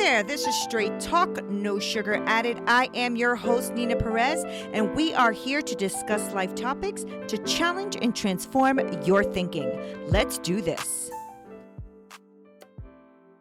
there, this is Straight Talk, no sugar added. I am your host, Neena Perez, and we are here to discuss life topics to challenge and transform your thinking. Let's do this.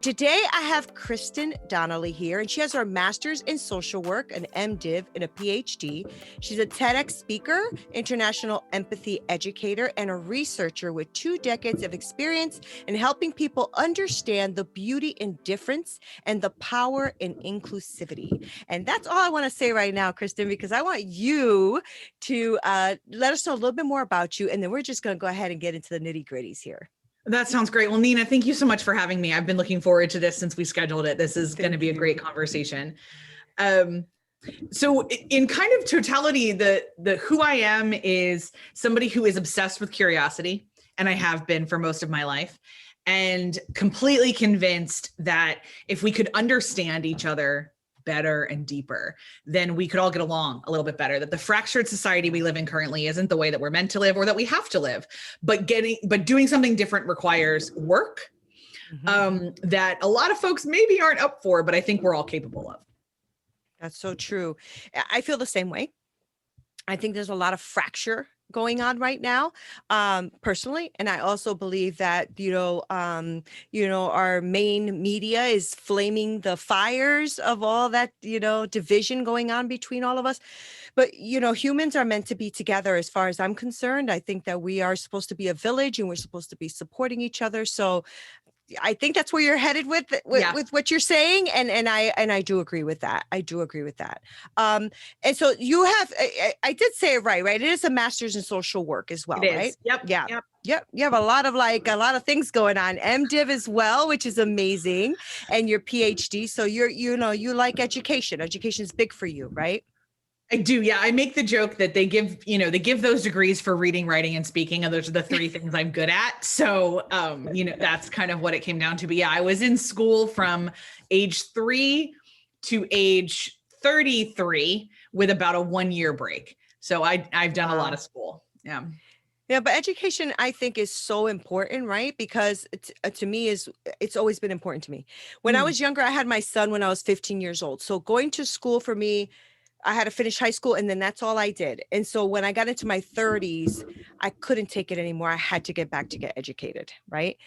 Today, I have Kristen Donnelly here, and she has her master's in social work, an M.Div, and a Ph.D. She's a TEDx speaker, international empathy educator, and a researcher with 2 decades of experience in helping people understand the beauty in difference and the power in inclusivity. And that's all I want to say right now, Kristen, because I want you to let us know a little bit more about you, and then we're just going to go ahead and get into the nitty-gritties here. That sounds great. Well, Neena, thank you so much for having me. I've been looking forward to this since we scheduled it. This is going to be a great conversation. So in kind of totality, the who I am is somebody who is obsessed with curiosity, and I have been for most of my life, and completely convinced that if we could understand each other better and deeper, then we could all get along a little bit better, that the fractured society we live in currently isn't the way that we're meant to live or that we have to live, but doing something different requires work that a lot of folks maybe aren't up for, but I think we're all capable of. That's so true. I feel the same way. I think there's a lot of fracture going on right now, personally. And I also believe that, our main media is flaming the fires of all that, division going on between all of us. But, humans are meant to be together as far as I'm concerned. I think that we are supposed to be a village and we're supposed to be supporting each other. So I think that's where you're headed with what you're saying. And I do agree with that. I do agree with that. And so you have, I did say it right? It is a master's in social work as well, right? Yep. Yeah. Yep. You have a lot of things going on. M.Div as well, which is amazing. And your PhD. So you like education. Education is big for you, right? I do. Yeah. I make the joke that they give those degrees for reading, writing, and speaking. And those are the 3 things I'm good at. So, that's kind of what it came down to. But yeah, I was in school from age 3 to age 33 with about a 1-year break. So I've done a lot of school. Yeah. Yeah, but education, I think, is so important, right? Because to me, it's always been important to me. When I was younger, I had my son when I was 15 years old. So going to school for me, I had to finish high school and then that's all I did. And so when I got into my 30s, I couldn't take it anymore. I had to get back to get educated, right?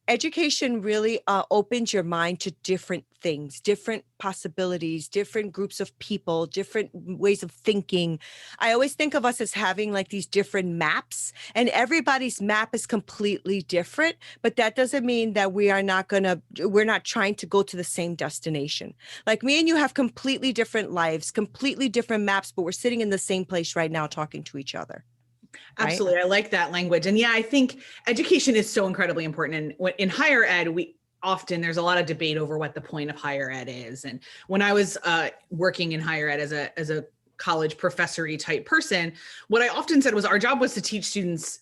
Education really opens your mind to different things, different possibilities, different groups of people, different ways of thinking. I always think of us as having like these different maps, and everybody's map is completely different, but that doesn't mean that we're not trying to go to the same destination. Like me and you have completely different lives, completely different maps, but we're sitting in the same place right now talking to each other. Absolutely. Right? I like that language. And yeah, I think education is so incredibly important. And in higher ed, there's a lot of debate over what the point of higher ed is. And when I was working in higher ed as a college professory type person, what I often said was our job was to teach students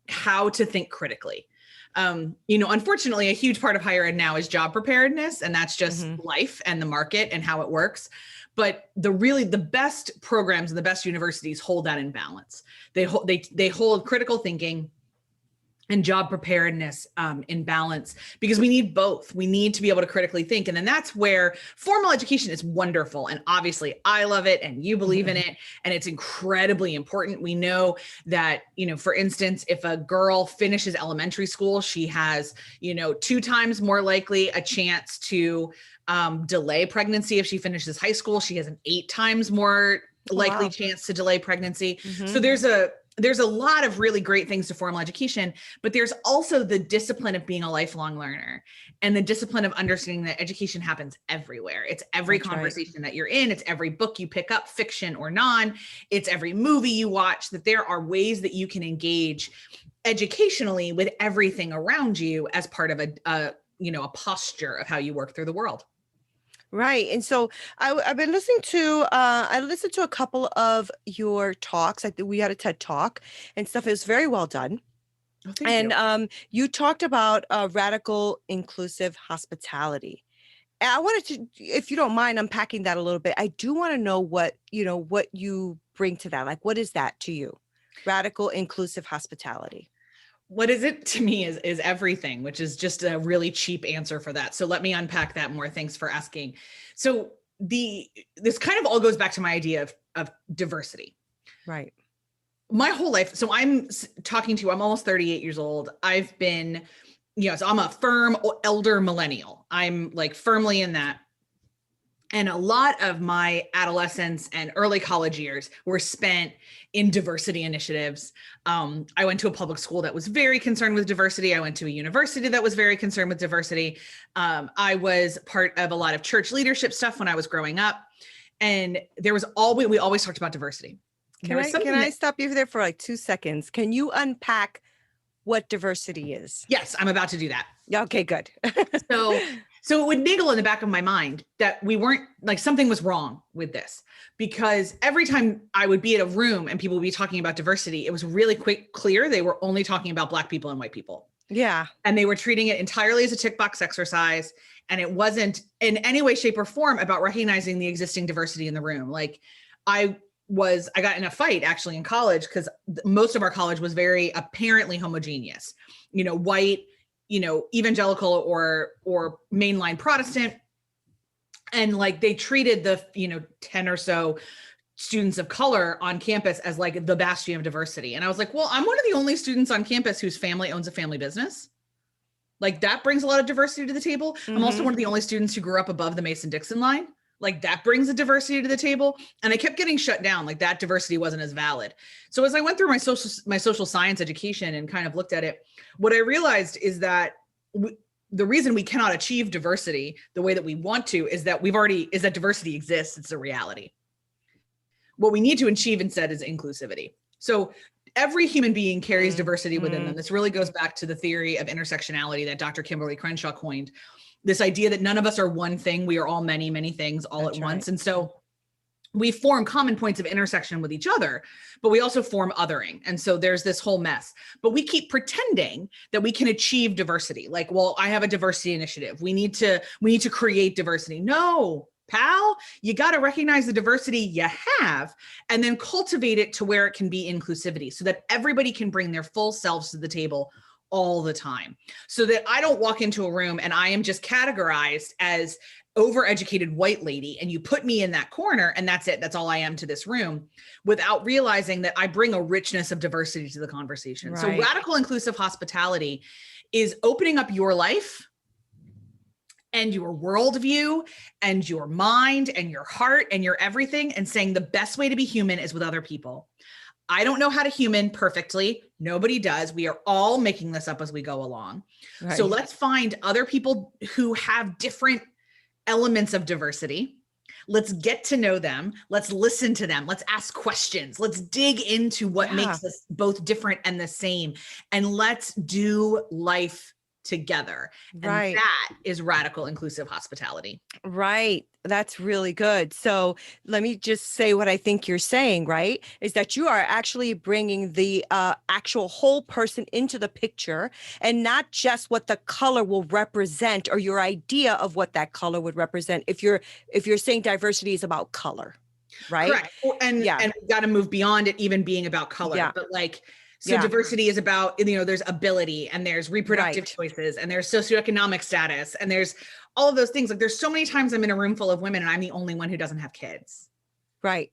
how to think critically. Unfortunately, a huge part of higher ed now is job preparedness, and that's just life and the market and how it works. But the best programs and the best universities hold that in balance. They hold critical thinking and job preparedness in balance, because we need both. We need to be able to critically think. And then that's where formal education is wonderful. And obviously I love it and you believe in it. And it's incredibly important. We know that, for instance, if a girl finishes elementary school, she has, 2 times more likely a chance to delay pregnancy. If she finishes high school, she has an 8 times more likely chance to delay pregnancy. So there's a lot of really great things to formal education, but there's also the discipline of being a lifelong learner and the discipline of understanding that education happens everywhere. It's every conversation that you're in. It's every book you pick up, fiction or non. It's every movie you watch, that there are ways that you can engage educationally with everything around you as part of a posture of how you work through the world. Right. And so I've been listening to, I listened to a couple of your talks. I think we had a TED talk and stuff. It was very well done. Oh, thank you. You talked about radical inclusive hospitality. And I wanted to, if you don't mind unpacking that a little bit, I do want to know what you bring to that. Like, what is that to you? Radical inclusive hospitality. what is it to me is everything, which is just a really cheap answer for that. So let me unpack that more. Thanks for asking. So this kind of all goes back to my idea of diversity. Right. My whole life. So I'm talking to you, I'm almost 38 years old. I've been, so I'm a firm elder millennial. I'm like firmly in that. And a lot of my adolescence and early college years were spent in diversity initiatives. I went to a public school that was very concerned with diversity. I went to a university that was very concerned with diversity. I was part of a lot of church leadership stuff when I was growing up. And there was we always talked about diversity. Can I stop you there for like 2 seconds? Can you unpack what diversity is? Yes, I'm about to do that. Okay, good. So it would niggle in the back of my mind that we weren't like something was wrong with this, because every time I would be at a room and people would be talking about diversity, it was really clear they were only talking about Black people and white people. Yeah. And they were treating it entirely as a tick box exercise. And it wasn't in any way, shape, or form about recognizing the existing diversity in the room. Like I got in a fight actually in college because most of our college was very apparently homogeneous, white, evangelical or mainline Protestant. And like they treated the, 10 or so students of color on campus as like the bastion of diversity. And I was like, well, I'm one of the only students on campus whose family owns a family business. Like that brings a lot of diversity to the table. Mm-hmm. I'm also one of the only students who grew up above the Mason-Dixon line. Like that brings a diversity to the table. And I kept getting shut down. Like that diversity wasn't as valid. So as I went through my social science education and kind of looked at it, what I realized is that the reason we cannot achieve diversity the way that we want to is that diversity exists. It's a reality. What we need to achieve instead is inclusivity. So every human being carries diversity within them. This really goes back to the theory of intersectionality that Dr. Kimberly Crenshaw coined. This idea that none of us are one thing. We are all many, many things all at once. And so we form common points of intersection with each other, but we also form othering. And so there's this whole mess, but we keep pretending that we can achieve diversity. Like, well, I have a diversity initiative. We need to create diversity. No, pal, you got to recognize the diversity you have and then cultivate it to where it can be inclusivity so that everybody can bring their full selves to the table all the time, so that I don't walk into a room and I am just categorized as overeducated white lady and you put me in that corner and that's it. That's all I am to this room, without realizing that I bring a richness of diversity to the conversation. Right. So radical inclusive hospitality is opening up your life and your worldview and your mind and your heart and your everything and saying the best way to be human is with other people. I don't know how to human perfectly. Nobody does. We are all making this up as we go along. Right. So let's find other people who have different elements of diversity. Let's get to know them. Let's listen to them. Let's ask questions. Let's dig into what makes us both different and the same. And let's do life together. And that is radical inclusive hospitality. Right. That's really good. So let me just say what I think you're saying, right? Is that you are actually bringing the actual whole person into the picture and not just what the color will represent or your idea of what that color would represent. If you're saying diversity is about color, right? Correct. And we got to move beyond it even being about color, but like, so diversity is about, there's ability and there's reproductive choices and there's socioeconomic status and there's all of those things. Like there's so many times I'm in a room full of women and I'm the only one who doesn't have kids. Right.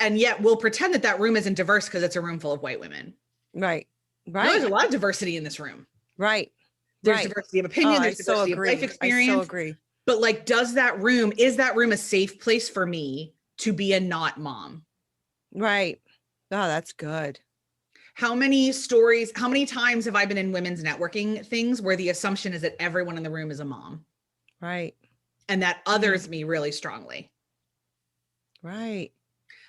And yet we'll pretend that room isn't diverse because it's a room full of white women. Right. Right. No, there's a lot of diversity in this room. Right. There's diversity of opinion. There's diversity of life experience. I so agree. But like, is that room a safe place for me to be a not mom? Right. Oh, that's good. How many times have I been in women's networking things where the assumption is that everyone in the room is a mom? Right. And that others me really strongly. Right.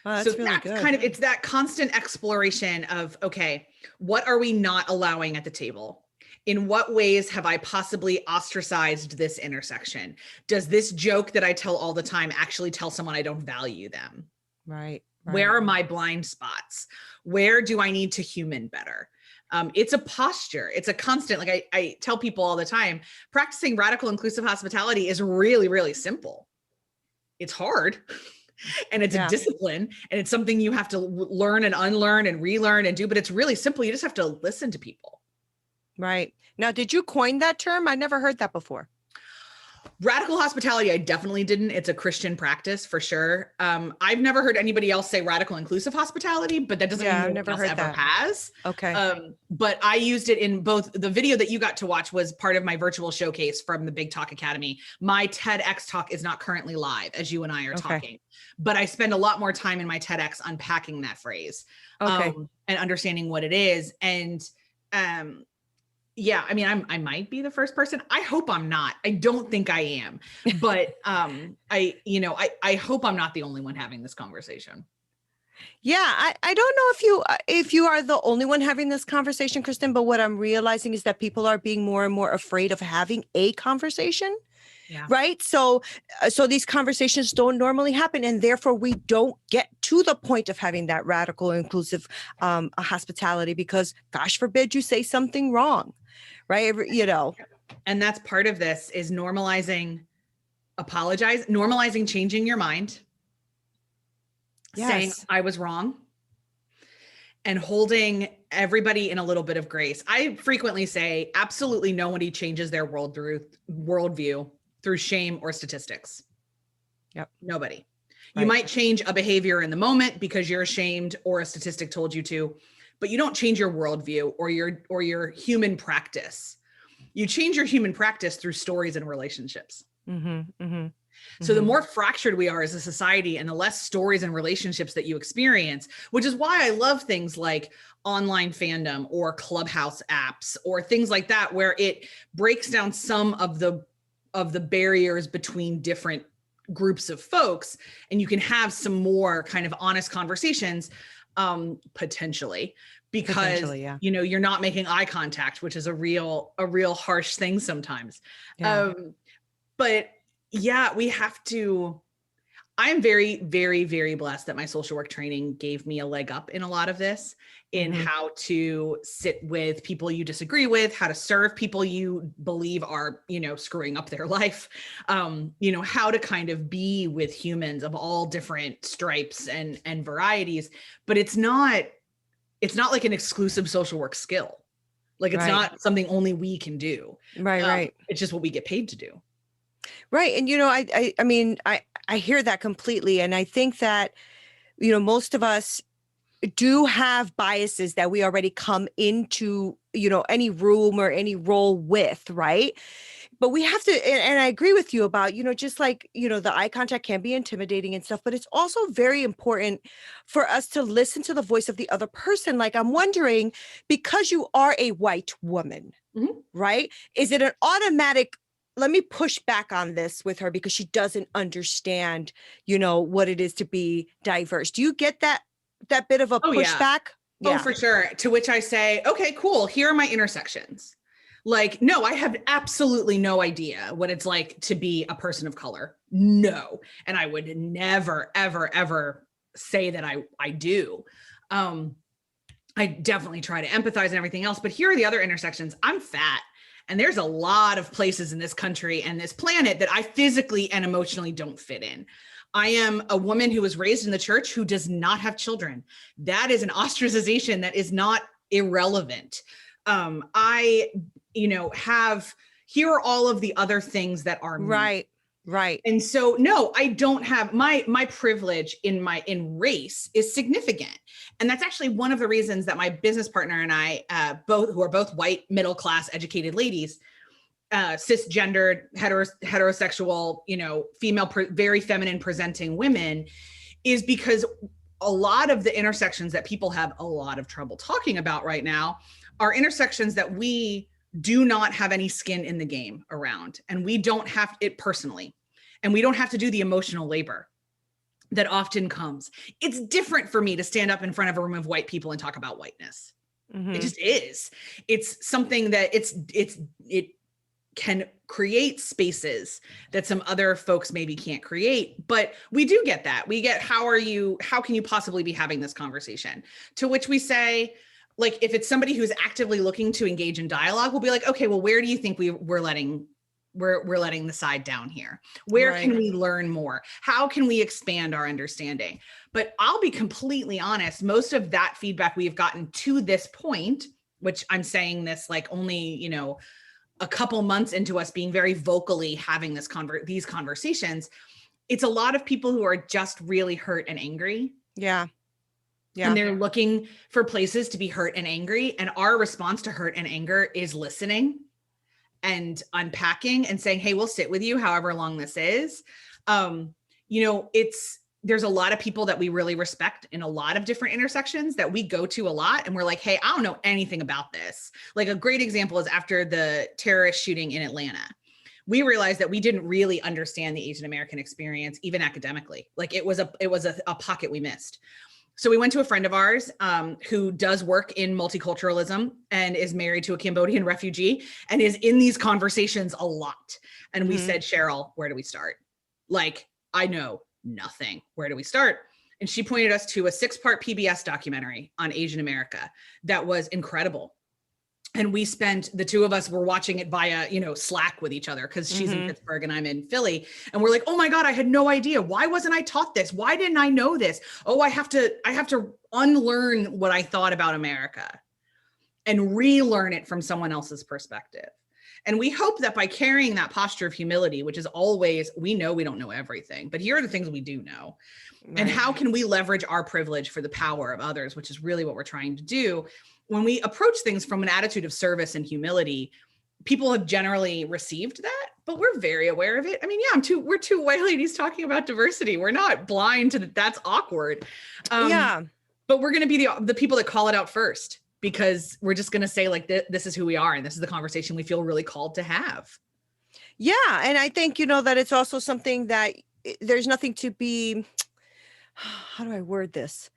Wow, that's really good. It's that constant exploration of, okay, what are we not allowing at the table? In what ways have I possibly ostracized this intersection? Does this joke that I tell all the time actually tell someone I don't value them? Right. Where are my blind spots? Where do I need to human better? It's a posture. It's a constant, like I tell people all the time, practicing radical inclusive hospitality is really, really simple. It's hard and it's a discipline and it's something you have to learn and unlearn and relearn and do, but it's really simple. You just have to listen to people. Right. Now, did you coin that term? I never heard that before. Radical hospitality, I definitely didn't. It's a Christian practice for sure. I've never heard anybody else say radical inclusive hospitality, but that doesn't mean Yeah, no I've one never else heard ever that. has. Okay. But I used it in both. The video that you got to watch was part of my virtual showcase from the Big Talk Academy. My TEDx talk is not currently live as you and I are talking, but I spend a lot more time in my TEDx unpacking that phrase and understanding what it is. And yeah, I mean, I might be the first person. I hope I'm not. I don't think I am, but I hope I'm not the only one having this conversation. Yeah, I don't know if you are the only one having this conversation, Kristen, but what I'm realizing is that people are being more and more afraid of having a conversation. Yeah. Right. So these conversations don't normally happen, and therefore we don't get to the point of having that radical inclusive hospitality, because gosh forbid you say something wrong. Right. You know, and that's part of this is normalizing changing your mind, saying I was wrong, and holding everybody in a little bit of grace. I frequently say absolutely nobody changes their worldview through shame or statistics. Yep. Nobody. You might change a behavior in the moment because you're ashamed or a statistic told you to, but you don't change your worldview or your human practice. You change your human practice through stories and relationships. So the more fractured we are as a society and the less stories and relationships that you experience, which is why I love things like online fandom or Clubhouse apps or things like that, where it breaks down some of the barriers between different groups of folks, and you can have some more kind of honest conversations, potentially, because you're not making eye contact, which is a real harsh thing sometimes. But yeah, we have to. I'm very, very, very blessed that my social work training gave me a leg up in a lot of this, in how to sit with people you disagree with, how to serve people you believe are, screwing up their life, how to kind of be with humans of all different stripes and varieties. But it's not like an exclusive social work skill. Like it's not something only we can do. Right. It's just what we get paid to do. Right. And, I mean, I hear that completely. And I think that, most of us do have biases that we already come into, any room or any role with. Right. But we have to, and I agree with you about, just like, the eye contact can be intimidating and stuff, but it's also very important for us to listen to the voice of the other person. Like, I'm wondering, because you are a white woman, right? Is it an automatic, let me push back on this with her because she doesn't understand, what it is to be diverse. Do you get that bit of a pushback? Yeah. Oh, for sure. To which I say, okay, cool. Here are my intersections. Like, no, I have absolutely no idea what it's like to be a person of color. No. And I would never, ever, ever say that I do. I definitely try to empathize and everything else, but here are the other intersections. I'm fat. And there's a lot of places in this country and this planet that I physically and emotionally don't fit in. I am a woman who was raised in the church who does not have children. That is an ostracization that is not irrelevant. Here are all of the other things that are me. Right. And so, no, I don't have my privilege in race is significant. And that's actually one of the reasons that my business partner and I, who are both white, middle-class educated ladies, cisgendered, heterosexual, female, very feminine presenting women, is because a lot of the intersections that people have a lot of trouble talking about right now are intersections that we do not have any skin in the game around. And we don't have it personally. And we don't have to do the emotional labor that often comes. It's different for me to stand up in front of a room of white people and talk about whiteness. It just is. It's something that it can create spaces that some other folks maybe can't create, but we do get that. We get, how can you possibly be having this conversation? To which we say, like, if it's somebody who's actively looking to engage in dialogue, we'll be like, okay, well, where do you think we're letting the side down here? Where can we learn more? How can we expand our understanding? But I'll be completely honest, most of that feedback we've gotten to this point which I'm saying this like only, you know, a couple months into us being very vocally having these conversations, it's a lot of people who are just really hurt and angry. Yeah. And they're looking for places to be hurt and angry. And our response to hurt and anger is listening and unpacking and saying, hey, we'll sit with you however long this is. You know, there's a lot of people that we really respect in a lot of different intersections that we go to a lot. And we're like, hey, I don't know anything about this. Like a great example is after the terrorist shooting in Atlanta. We realized that we didn't really understand the Asian American experience, even academically. Like it was a pocket we missed. So we went to a friend of ours who does work in multiculturalism and is married to a Cambodian refugee and is in these conversations a lot. And we said, Cheryl, where do we start? Like, I know nothing. Where do we start? And she pointed us to a 6-part PBS documentary on Asian America that was incredible. And the two of us were watching it via, you know, Slack with each other because she's in Pittsburgh and I'm in Philly. And we're like, oh my God, I had no idea. Why wasn't I taught this? Why didn't I know this? Oh, I have to unlearn what I thought about America and relearn it from someone else's perspective. And we hope that by carrying that posture of humility, which is always, we know we don't know everything, but here are the things we do know. Right. And how can we leverage our privilege for the power of others, which is really what we're trying to do. When we approach things from an attitude of service and humility, people have generally received that, but we're very aware of it. I mean, yeah, we're two white ladies talking about diversity. We're not blind to that. That's awkward. But we're going to be the people that call it out first, because we're just going to say like, this is who we are. And this is the conversation we feel really called to have. Yeah. And I think, you know, that it's also something that there's nothing to be, how do I word this?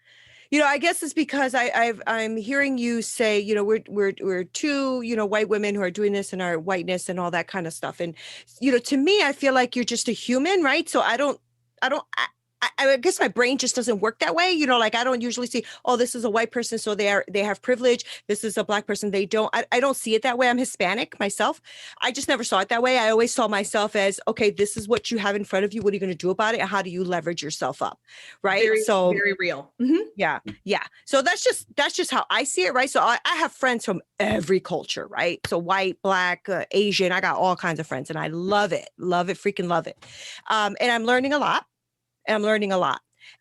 You know, I guess it's because I'm hearing you say, you know, we're two, you know, white women who are doing this in our whiteness and all that kind of stuff. And, you know, to me, I feel like you're just a human, right? So I guess my brain just doesn't work that way. You know, like I don't usually see, oh, this is a white person, so they have privilege. This is a black person. They don't. I don't see it that way. I'm Hispanic myself. I just never saw it that way. I always saw myself as, okay, this is what you have in front of you. What are you going to do about it? How do you leverage yourself up? Right. So very real. Mm-hmm. Yeah. Yeah. So that's just how I see it. Right. So I have friends from every culture. Right. So white, black, Asian. I got all kinds of friends and I love it. Freaking love it. And I'm learning a lot.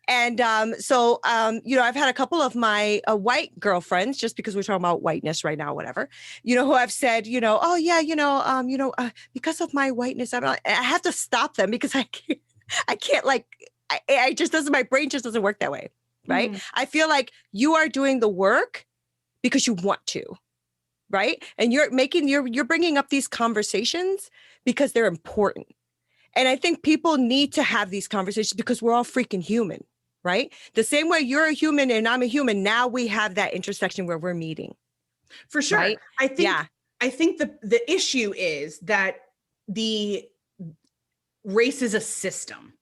And so, you know, I've had a couple of my white girlfriends, just because we're talking about whiteness right now, whatever, you know, who have said, you know, oh yeah, because of my whiteness, I have to stop them because I can't like, I just doesn't, my brain just doesn't work that way. Right. I feel like you are doing the work because you want to, right. And you're bringing up these conversations because they're important. And I think people need to have these conversations because we're all freaking human, right? The same way you're a human and I'm a human. Now we have that intersection where we're meeting. For sure. Right? I think the issue is that the race is a system.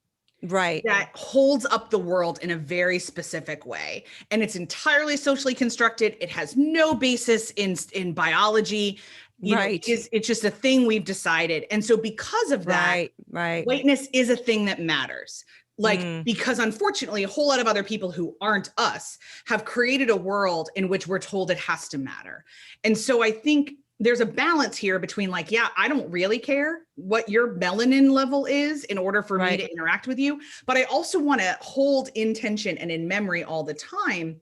Right. That holds up the world in a very specific way. And it's entirely socially constructed. It has no basis in biology. Right. It's just a thing we've decided. And so because of that, whiteness is a thing that matters. Like, because unfortunately, a whole lot of other people who aren't us have created a world in which we're told it has to matter. And so I think there's a balance here between like, yeah, I don't really care what your melanin level is in order for me to interact with you. But I also want to hold in tension and in memory all the time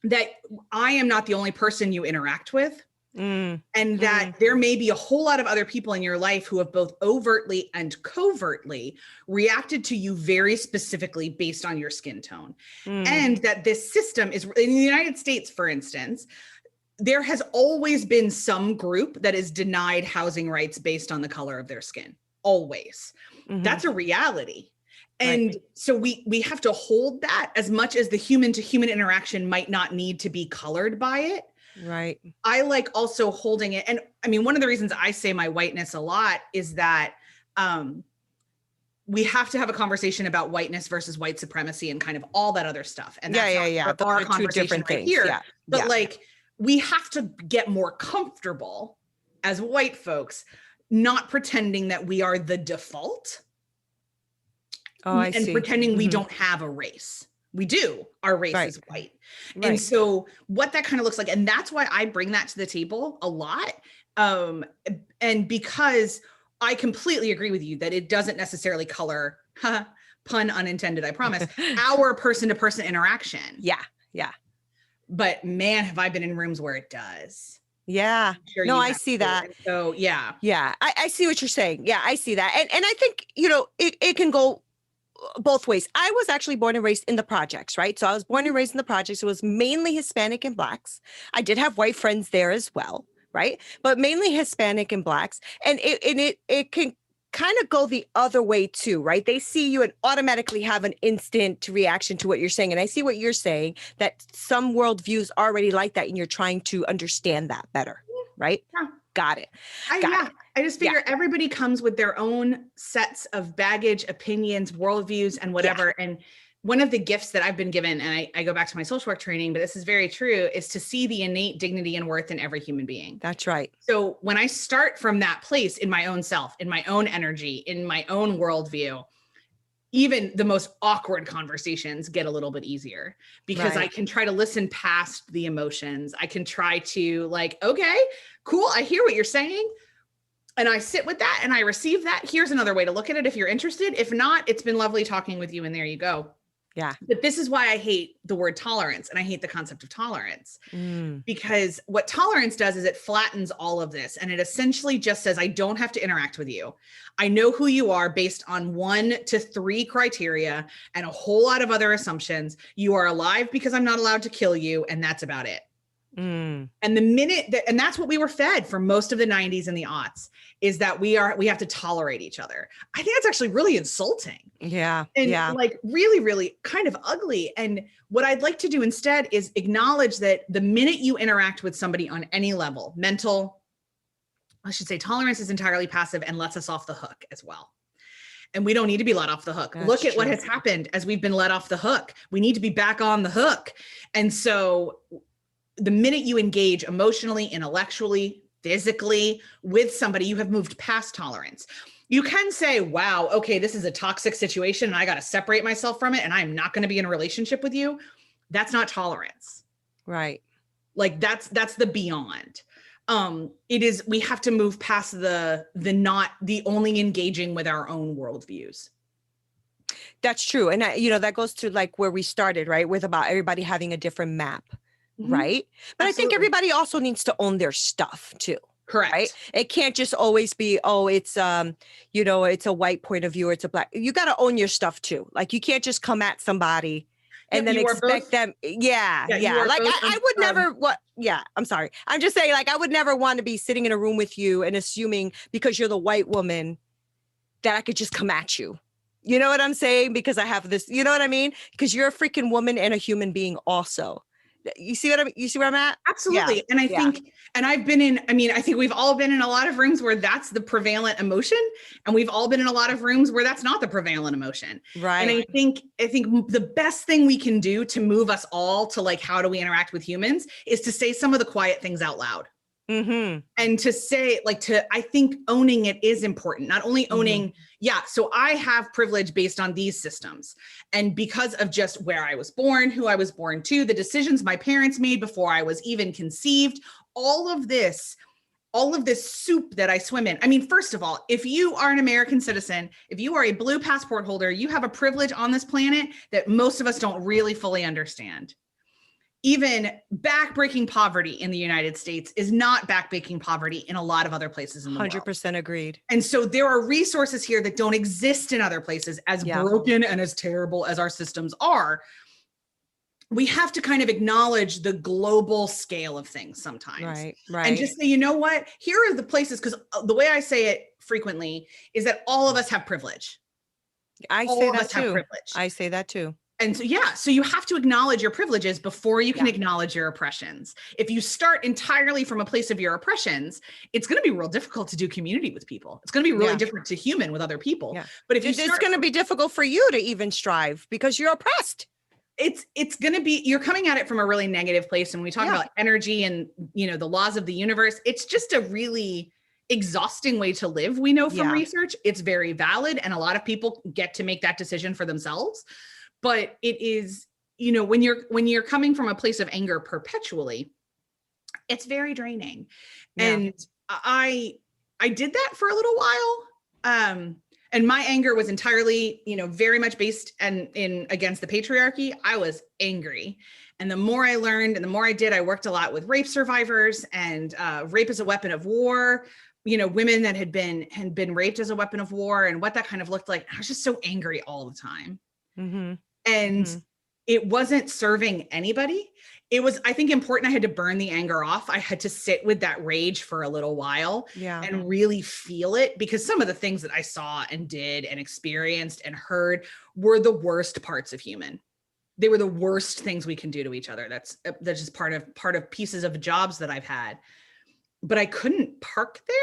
that I am not the only person you interact with. And that there may be a whole lot of other people in your life who have both overtly and covertly reacted to you very specifically based on your skin tone. And that this system is, in the United States, for instance, there has always been some group that is denied housing rights based on the color of their skin. Always. That's a reality. And so we have to hold that, as much as the human to human interaction might not need to be colored by it. Right. I like also holding it. And I mean, one of the reasons I say my whiteness a lot is that we have to have a conversation about whiteness versus white supremacy and kind of all that other stuff. And that's our conversation right here. Yeah. But like, we have to get more comfortable as white folks, not pretending that we are the default. Oh, I see. And pretending we don't have a race. we do. Our race Right. is white. And Right. so what that kind of looks like, and that's why I bring that to the table a lot. And because I completely agree with you that it doesn't necessarily color, pun unintended, I promise, our person-to-person interaction. Yeah. Yeah. But man, have I been in rooms where it does. Yeah. Sure, No, you I have see too. that. And so, yeah. Yeah. I see what you're saying. Yeah, I see that. And I think, it can go both ways. I was actually born and raised in the projects, right? So I was born and raised in the projects. It was mainly Hispanic and Blacks. I did have white friends there as well, right? But mainly Hispanic and Blacks. And it can kind of go the other way too, right? They see you and automatically have an instant reaction to what you're saying. And I see what you're saying, that some worldviews already like that, and you're trying to understand that better, right? Yeah. Got it. I just figure everybody comes with their own sets of baggage, opinions, worldviews, and whatever. And one of the gifts that I've been given, and I go back to my social work training, but this is very true, is to see the innate dignity and worth in every human being. That's right. So when I start from that place in my own self, in my own energy, in my own worldview, even the most awkward conversations get a little bit easier, because I can try to listen past the emotions. I can try to okay, cool, I hear what you're saying. And I sit with that and I receive that. Here's another way to look at it if you're interested. If not, it's been lovely talking with you, and there you go. Yeah. But this is why I hate the word tolerance, and I hate the concept of tolerance, because what tolerance does is it flattens all of this. And it essentially just says, I don't have to interact with you. I know who you are based on 1 to 3 criteria and a whole lot of other assumptions. You are alive because I'm not allowed to kill you. And that's about it. And the minute that, and that's what we were fed for most of the 90s and the aughts, is that we have to tolerate each other. I think that's actually really insulting. Yeah. And yeah. really, really kind of ugly. And what I'd like to do instead is acknowledge that the minute you interact with somebody on any level, mental, I should say tolerance is entirely passive and lets us off the hook as well. And we don't need to be let off the hook. That's Look at what true. has happened as we've been let off the hook. We need to be back on the hook. And so the minute you engage emotionally, intellectually, physically with somebody, you have moved past tolerance. You can say, wow, okay, this is a toxic situation and I got to separate myself from it and I'm not going to be in a relationship with you. That's not tolerance. Right. That's the beyond. It is, we have to move past the not the only engaging with our own worldviews. That's true. And that goes to where we started, right? With about everybody having a different map. Right. But Absolutely. I think everybody also needs to own their stuff too. Correct. Right. It can't just always be, it's, it's a white point of view or it's a black. You got to own your stuff too. You can't just come at somebody and then expect them. Yeah. I would never, I'm sorry. I'm just saying, I would never want to be sitting in a room with you and assuming because you're the white woman that I could just come at you. You know what I'm saying? Because I have this, you know what I mean? Because you're a freaking woman and a human being also. You see where I'm at? Absolutely. Yeah. And I think, and I've been in, I think we've all been in a lot of rooms where that's the prevalent emotion. And we've all been in a lot of rooms where that's not the prevalent emotion. Right. And I think the best thing we can do to move us all to how do we interact with humans is to say some of the quiet things out loud. And to say, I think owning it is important. Not only owning, so I have privilege based on these systems. And because of just where I was born, who I was born to, the decisions my parents made before I was even conceived, all of this soup that I swim in. First of all, if you are an American citizen, if you are a blue passport holder, you have a privilege on this planet that most of us don't really fully understand. Even backbreaking poverty in the United States is not backbreaking poverty in a lot of other places in the world. 100% agreed. And so there are resources here that don't exist in other places, as broken and as terrible as our systems are. We have to kind of acknowledge the global scale of things sometimes. Right. And just say, you know what, here are the places, because the way I say it frequently is that all of us have privilege. I say that too. And so you have to acknowledge your privileges before you can acknowledge your oppressions. If you start entirely from a place of your oppressions, it's going to be real difficult to do community with people. It's going to be really different to human with other people. Yeah. But if it's going to be difficult for you to even strive because you're oppressed. It's going to be, you're coming at it from a really negative place. And when we talk about energy and, the laws of the universe, it's just a really exhausting way to live. We know from research, it's very valid. And a lot of people get to make that decision for themselves. But it is when you're coming from a place of anger perpetually, it's very draining. Yeah. And I did that for a little while. And my anger was entirely, very much based in against the patriarchy. I was angry. And the more I learned and the more I did, I worked a lot with rape survivors and rape as a weapon of war, women that had been raped as a weapon of war and what that kind of looked like. I was just so angry all the time. Mm-hmm. And Mm-hmm. it wasn't serving anybody. It was, I think, important. I had to burn the anger off. I had to sit with that rage for a little while and really feel it, because some of the things that I saw and did and experienced and heard were the worst parts of human. They were the worst things we can do to each other. That's just part of pieces of jobs that I've had. But I couldn't park there.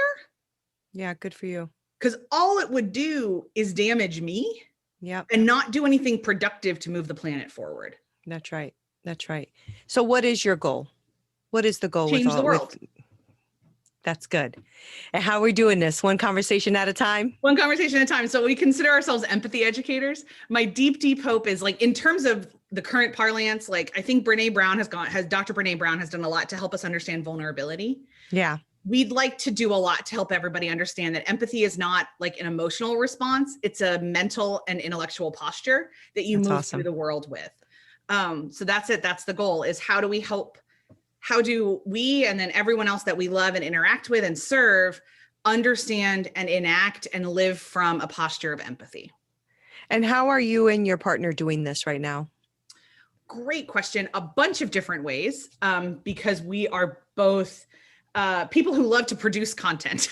Yeah, good for you. Because all it would do is damage me. Yep. And not do anything productive to move the planet forward. That's right. That's right. So what is your goal? What is the goal? Change the world. That's good. And how are we doing this? One conversation at a time? One conversation at a time. So we consider ourselves empathy educators. My deep, deep hope is, like, in terms of the current parlance, like, I think Dr. Brene Brown has done a lot to help us understand vulnerability. Yeah. We'd like to do a lot to help everybody understand that empathy is not like an emotional response. It's a mental and intellectual posture that you move through the world with. So that's it. That's the goal, is how do we, and then everyone else that we love and interact with and serve, understand and enact and live from a posture of empathy. And how are you and your partner doing this right now? Great question. A bunch of different ways, because we are both people who love to produce content.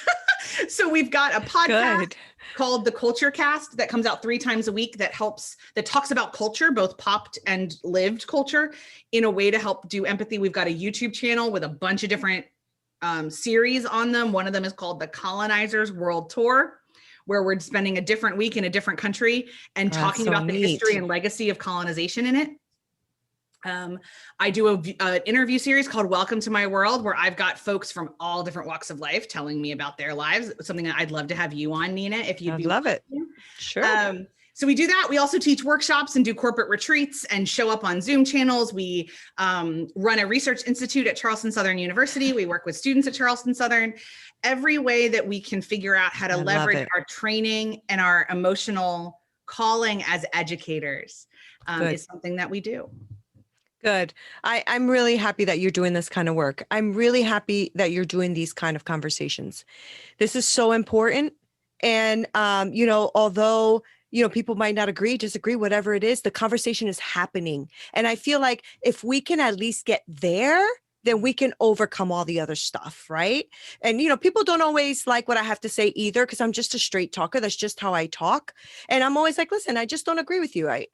So we've got a podcast called The Culture Cast that comes out 3 times a week that talks about culture, both popped and lived culture, in a way to help do empathy. We've got a YouTube channel with a bunch of different series on them. One of them is called The Colonizers World Tour, where we're spending a different week in a different country and talking about the history and legacy of colonization in it. I do an interview series called Welcome to My World, where I've got folks from all different walks of life telling me about their lives. Something that I'd love to have you on, Neena, if you'd be love it. Sure. So we do that. We also teach workshops and do corporate retreats and show up on Zoom channels. We run a research institute at Charleston Southern University. We work with students at Charleston Southern. Every way that we can figure out how to leverage our training and our emotional calling as educators is something that we do. Good. I'm really happy that you're doing this kind of work. I'm really happy that you're doing these kind of conversations. This is so important. And, although, people might not agree, disagree, whatever it is, the conversation is happening. And I feel like if we can at least get there, then we can overcome all the other stuff, right? And, people don't always like what I have to say either, because I'm just a straight talker. That's just how I talk. And I'm always like, listen, I just don't agree with you. I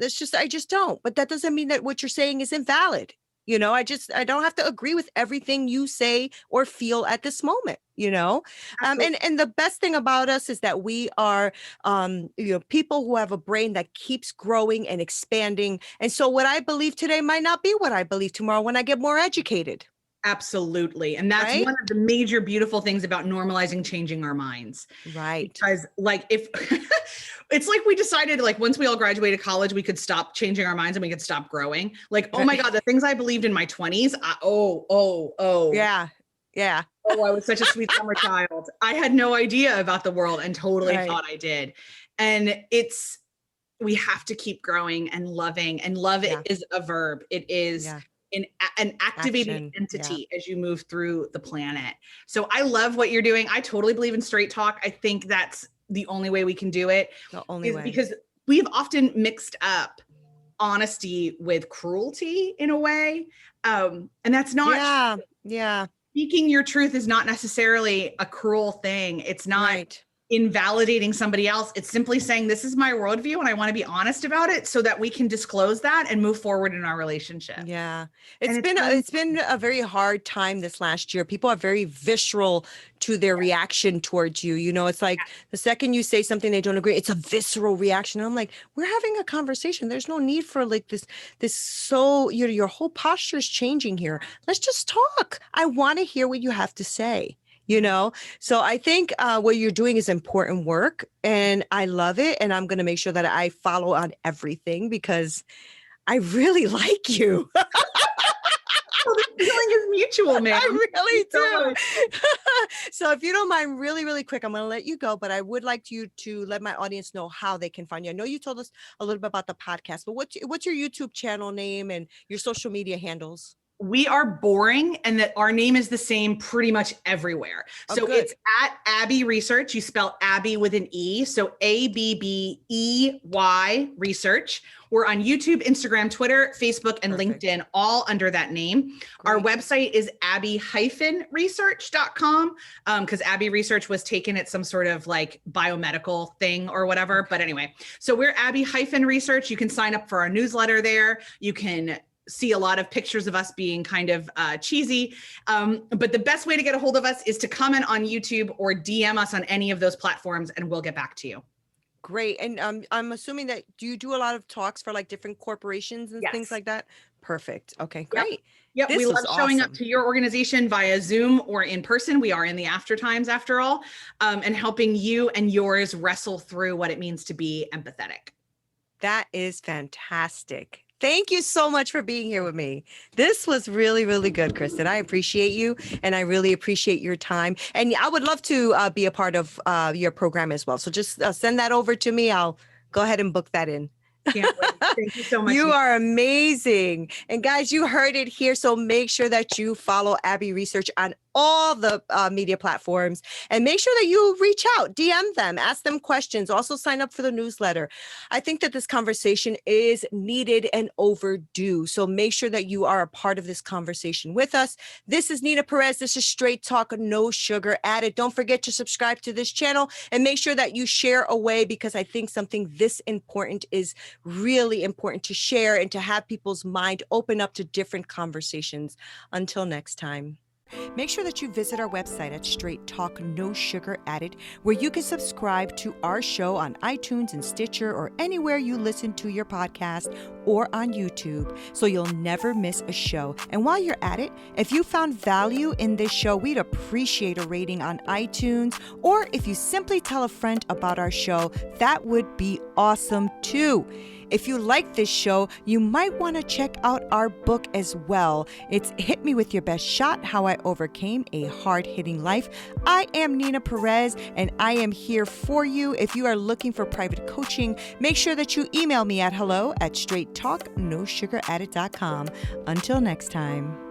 just don't. But that doesn't mean that what you're saying is invalid. I don't have to agree with everything you say or feel at this moment, and the best thing about us is that we are, people who have a brain that keeps growing and expanding. And so what I believe today might not be what I believe tomorrow when I get more educated. Absolutely. And that's one of the major beautiful things about normalizing changing our minds. Right. Because if it's like we decided, like, once we all graduated college, we could stop changing our minds and we could stop growing. Like, oh my God, the things I believed in my 20s. Yeah. Yeah. Oh, I was such a sweet summer child. I had no idea about the world and totally thought I did. And we have to keep growing and loving, and love is a verb. It is an activating entity as you move through the planet. So I love what you're doing. I totally believe in straight talk. I think that's the only way we can do it. The only way. Because we've often mixed up honesty with cruelty in a way. And that's not. Yeah. Speaking your truth is not necessarily a cruel thing. It's not invalidating somebody else. It's simply saying, this is my worldview and I want to be honest about it so that we can disclose that and move forward in our relationship. Yeah. It's been a very hard time this last year. People are very visceral to their reaction towards you. It's like the second you say something they don't agree, it's a visceral reaction. And I'm like, we're having a conversation. There's no need for like this, your whole posture is changing here. Let's just talk. I want to hear what you have to say. So I think what you're doing is important work and I love it. And I'm going to make sure that I follow on everything because I really like you. Well, the feeling is mutual, man. I really So do. So if you don't mind, really, really quick, I'm going to let you go, but I would like you to let my audience know how they can find you. I know you told us a little bit about the podcast, but what's your YouTube channel name and your social media handles? we are boring and that our name is the same pretty much everywhere. Oh, So good. it's at Abbey Research. You spell Abbey with an E. So ABBEY Research. We're on YouTube, Instagram, Twitter, Facebook, and Perfect. LinkedIn, all under that name. Our website is abbey-research.com because Abbey Research was taken at some sort of like biomedical thing or whatever. But anyway, so we're Abbey-Research. You can sign up for our newsletter there. You can see a lot of pictures of us being kind of cheesy. But the best way to get a hold of us is to comment on YouTube or DM us on any of those platforms and we'll get back to you. Great. And I'm assuming that do you do a lot of talks for like different corporations and things Yes. like that? Perfect. Okay, great. Yep. This We love was showing up awesome. to your organization via Zoom or in person. We are in the after times after all, and helping you and yours wrestle through what it means to be empathetic. That is fantastic. Thank you so much for being here with me. This was really, really good, Kristen. I appreciate you and I really appreciate your time. And I would love to be a part of your program as well. So just send that over to me. I'll go ahead and book that in. Can't wait. Thank you so much. You are amazing. And guys, you heard it here. So make sure that you follow Abbey Research on all the media platforms and make sure that you reach out, DM them, ask them questions, also sign up for the newsletter. I think that this conversation is needed and overdue. So make sure that you are a part of this conversation with us. This is Neena Perez. This is Straight Talk, no sugar added. Don't forget to subscribe to this channel and make sure that you share away because I think something this important is really important to share and to have people's mind open up to different conversations. Until next time. Make sure that you visit our website at Straight Talk No Sugar Added, where you can subscribe to our show on iTunes and Stitcher or anywhere you listen to your podcast or on YouTube, so you'll never miss a show. And while you're at it, if you found value in this show, we'd appreciate a rating on iTunes, or if you simply tell a friend about our show, that would be awesome too. If you like this show, you might want to check out our book as well. It's Hit Me With Your Best Shot, How I Overcame a Hard-Hitting Life. I am Neena Perez, and I am here for you. If you are looking for private coaching, make sure that you email me at hello@straighttalknosugaradded.com. Until next time.